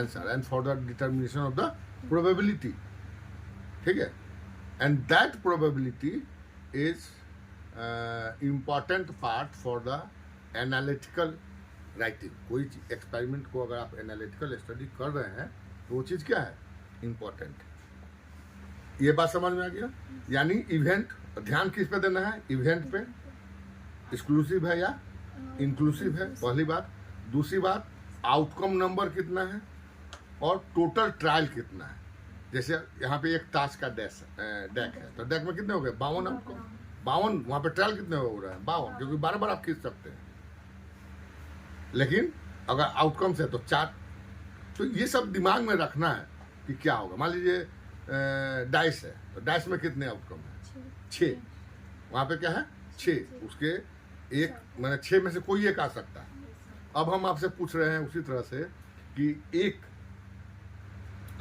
answer and for the determination of the probability. ठीक है? And that probability is important part for the analytical writing. कोई experiment को अगर आप analytical study कर रहे हैं तो वो चीज़ क्या है? इम्पोर्टेंट. ये बात समझ में आ गया? यानी इवेंट, ध्यान किस पे देना है? इवेंट पे. एक्सक्लूसिव है या इंक्लूसिव है, पहली बात. दूसरी बात, आउटकम नंबर कितना है और टोटल ट्रायल कितना है. जैसे यहाँ पे एक ताश का डेक है, तो डेक में कितने हो गए? 52 आउटकम. 52. वहाँ पे ट्रायल कितने हो रहा है? 52, क्योंकि बार बार आप खींच सकते हैं. लेकिन अगर आउटकम से तो 4. तो ये सब दिमाग में रखना है कि क्या होगा. मान लीजिए डाइस है, तो डाइस में कितने आउटकम है? 6. वहाँ पे क्या है? 6. उसके एक मैंने 6 में से कोई एक आ सकता है. अब हम आपसे पूछ रहे हैं उसी तरह से कि एक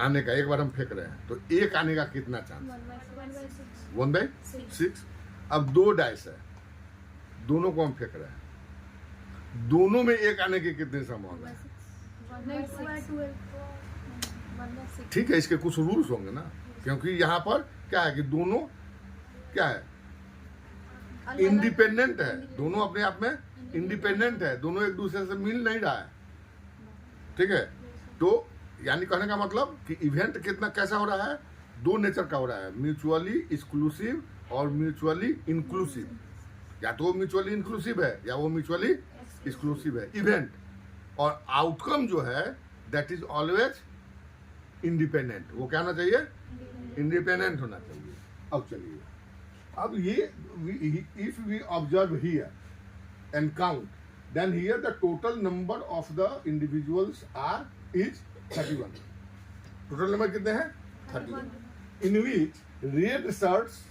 आने का, एक बार हम फेंक रहे हैं तो एक आने का कितना चांस? 1/6. अब 2 डाइस है, दोनों को हम फेंक रहे हैं, दोनों में एक आने की कितनी संभावना है? ठीक है, इसके कुछ रूल्स होंगे ना, क्योंकि यहाँ पर क्या है कि दोनों क्या है? इंडिपेंडेंट है. दोनों अपने आप में इंडिपेंडेंट है, दोनों एक दूसरे से मिल नहीं रहा है. ठीक है? तो यानी कहने का मतलब कि इवेंट कितना कैसा हो रहा है? 2 नेचर का हो रहा है, म्यूचुअली एक्सक्लूसिव और म्यूचुअली इंक्लूसिव. या तो वो म्यूचुअली इंक्लूसिव है या वो म्यूचुअली एक्सक्लूसिव है इवेंट. और आउटकम जो है दैट इज ऑलवेज इंडिपेंडेंट. वो क्या होना चाहिए? इंडिपेंडेंट होना चाहिए. अब चलिए, अब ये if we observe here and count, then here the total number of the individuals is 31. Total number कितने हैं? 31. इन विच रेड शर्ट्स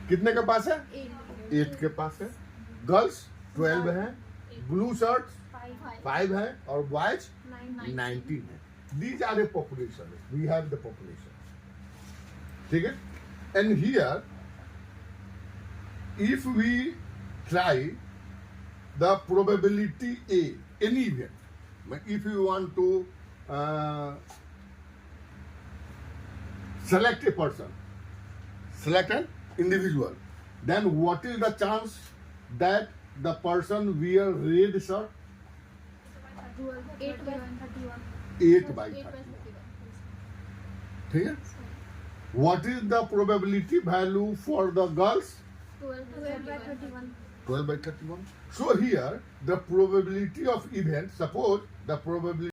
कितने के पास है? 8 के पास है. गर्ल्स 12 है, ब्लू शर्ट्स 5 है और बॉयज 19 है. These are the population. We have the population. ठीक है? And here, if we try the probability A, any event, if you want to select a person, select an individual, then what is the chance that the person wear red shirt? 8/31. ठीक है? What is the probability value for the girls? 12/31. 12/31. So here the probability of event, suppose the probability